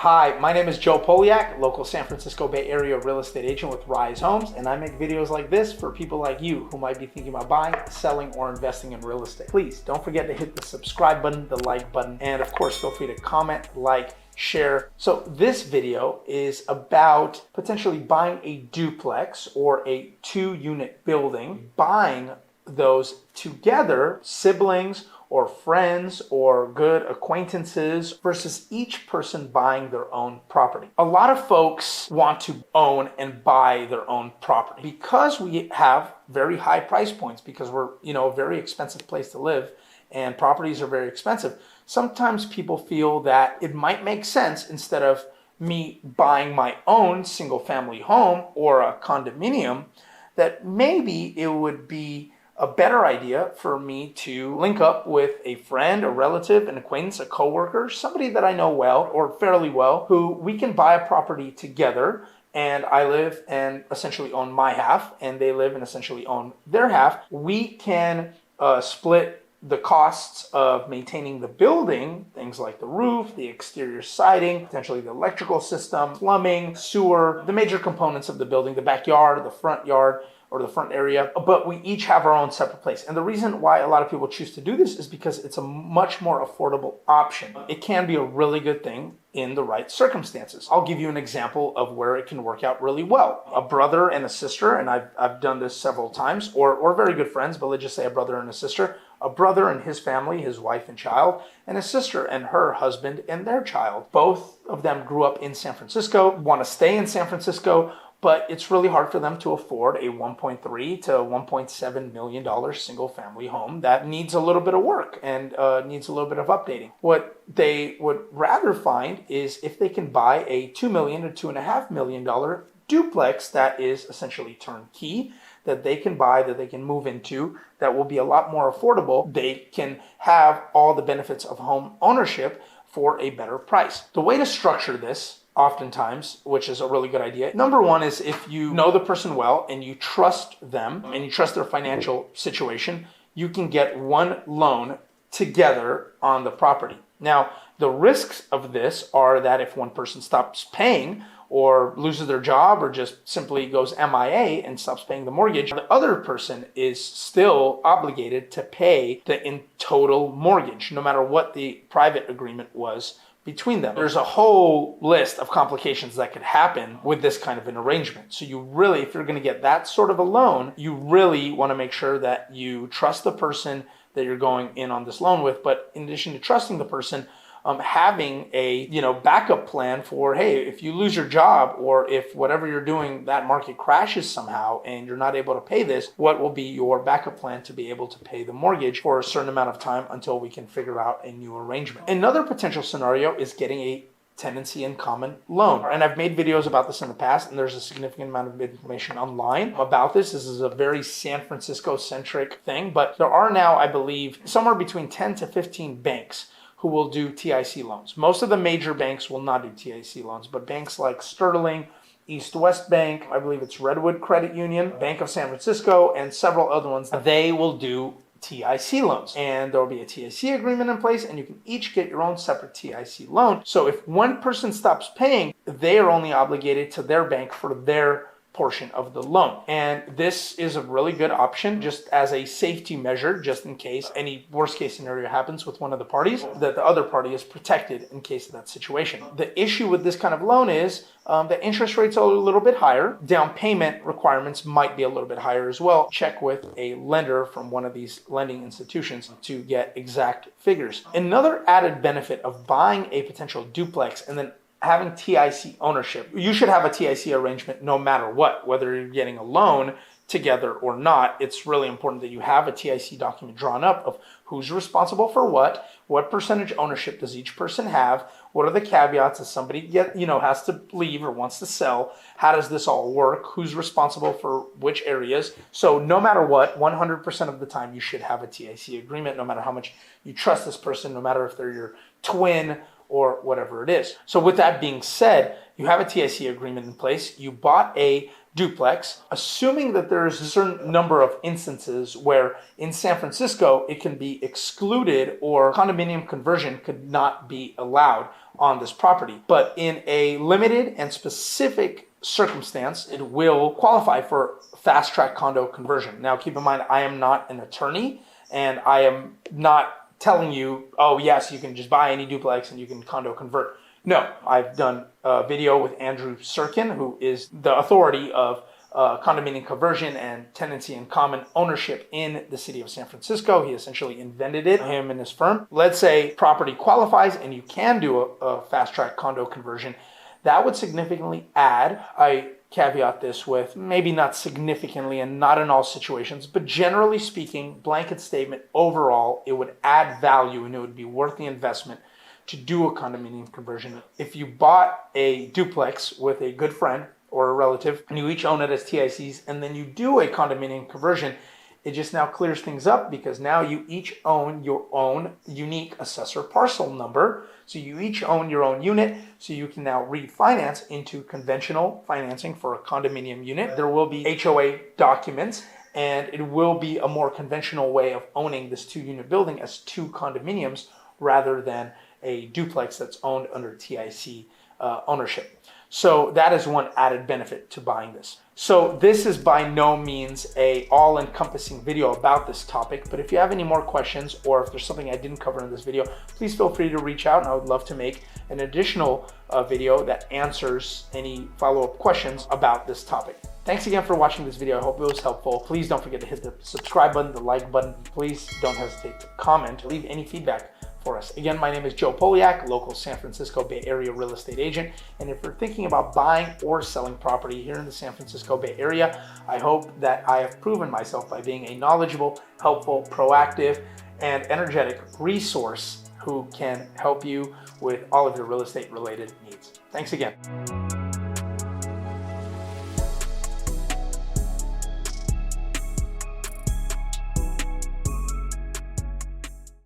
Hi, my name is Joe Polyak, local San Francisco Bay Area real estate agent with Rise Homes, and I make videos like this for people like you who might be thinking about buying, selling, or investing in real estate. Please don't forget to hit the subscribe button, the like button, and of course, feel free to comment, like, share. So this video is about potentially buying a duplex or a 2-unit building, buying those together, siblings or friends or good acquaintances, versus each person buying their own property. A lot of folks want to own and buy their own property because we have very high price points, because we're, a very expensive place to live and properties are very expensive. Sometimes people feel that it might make sense, instead of me buying my own single family home or a condominium, that maybe it would be a better idea for me to link up with a friend, a relative, an acquaintance, a coworker, somebody that I know well or fairly well, who we can buy a property together, and I live and essentially own my half, and they live and essentially own their half. We can split the costs of maintaining the building, things like the roof, the exterior siding, potentially the electrical system, plumbing, sewer, the major components of the building, the backyard, the front yard, or the front area, but we each have our own separate place. And the reason why a lot of people choose to do this is because it's a much more affordable option. It can be a really good thing in the right circumstances. I'll give you an example of where it can work out really well. A brother and a sister, and I've done this several times, or very good friends, but let's just say a brother and a sister. A brother and his family, his wife and child, and a sister and her husband and their child. Both of them grew up in San Francisco, want to stay in San Francisco, but it's really hard for them to afford a $1.3 to $1.7 million single family home that needs a little bit of work and needs a little bit of updating. What they would rather find is if they can buy a $2 million to $2.5 million duplex that is essentially turnkey, that they can buy, that they can move into, that will be a lot more affordable. They can have all the benefits of home ownership for a better price. The way to structure this, oftentimes, which is a really good idea. Number one is, if you know the person well and you trust them and you trust their financial situation, you can get one loan together on the property. Now, the risks of this are that if one person stops paying or loses their job or just simply goes MIA and stops paying the mortgage, the other person is still obligated to pay the in total mortgage, no matter what the private agreement was between them. There's a whole list of complications that could happen with this kind of an arrangement. So you really, if you're going to get that sort of a loan, you really want to make sure that you trust the person that you're going in on this loan with. But in addition to trusting the person, having a backup plan for, hey, if you lose your job, or if whatever you're doing, that market crashes somehow and you're not able to pay this, what will be your backup plan to be able to pay the mortgage for a certain amount of time until we can figure out a new arrangement. Another potential scenario is getting a tenancy in common loan. And I've made videos about this in the past, and there's a significant amount of information online about this. This is a very San Francisco centric thing, but there are now, I believe, somewhere between 10 to 15 banks who will do TIC loans. Most of the major banks will not do TIC loans, but banks like Sterling, East West Bank, I believe it's Redwood Credit Union, Bank of San Francisco, and several other ones, they will do TIC loans. And there will be a TIC agreement in place, and you can each get your own separate TIC loan. So if one person stops paying, they are only obligated to their bank for their portion of the loan. And this is a really good option just as a safety measure, just in case any worst case scenario happens with one of the parties, that the other party is protected in case of that situation. The issue with this kind of loan is the interest rates are a little bit higher. Down payment requirements might be a little bit higher as well. Check with a lender from one of these lending institutions to get exact figures. Another added benefit of buying a potential duplex and then having TIC ownership, you should have a TIC arrangement no matter what, whether you're getting a loan together or not. It's really important that you have a TIC document drawn up of who's responsible for what percentage ownership does each person have, what are the caveats if somebody has to leave or wants to sell, how does this all work, who's responsible for which areas. So no matter what, 100% of the time you should have a TIC agreement, no matter how much you trust this person, no matter if they're your twin or whatever it is. So with that being said, you have a TIC agreement in place, you bought a duplex, assuming that there's a certain number of instances where in San Francisco it can be excluded or condominium conversion could not be allowed on this property. But in a limited and specific circumstance, it will qualify for fast track condo conversion. Now, keep in mind, I am not an attorney and I am not telling you, oh yes, you can just buy any duplex and you can condo convert. No, I've done a video with Andrew Sirkin, who is the authority of condominium conversion and tenancy and common ownership in the city of San Francisco. He essentially invented it, him and his firm. Let's say property qualifies and you can do a fast track condo conversion. That would significantly add, I caveat this with maybe not significantly and not in all situations, but generally speaking, blanket statement, overall, it would add value and it would be worth the investment to do a condominium conversion. If you bought a duplex with a good friend or a relative and you each own it as TICs and then you do a condominium conversion, it just now clears things up because now you each own your own unique assessor parcel number. So you each own your own unit, so you can now refinance into conventional financing for a condominium unit. There will be HOA documents and it will be a more conventional way of owning this 2-unit building as 2 condominiums rather than a duplex that's owned under TIC ownership. So that is one added benefit to buying this. So this is by no means a all-encompassing video about this topic, but if you have any more questions or if there's something I didn't cover in this video, please feel free to reach out and I would love to make an additional video that answers any follow-up questions about this topic. Thanks again for watching this video. I hope it was helpful. Please don't forget to hit the subscribe button, the like button. Please don't hesitate to comment, leave any feedback for us. Again, my name is Joe Polyak, local San Francisco Bay Area real estate agent. And if you're thinking about buying or selling property here in the San Francisco Bay Area, I hope that I have proven myself by being a knowledgeable, helpful, proactive, and energetic resource who can help you with all of your real estate related needs. Thanks again.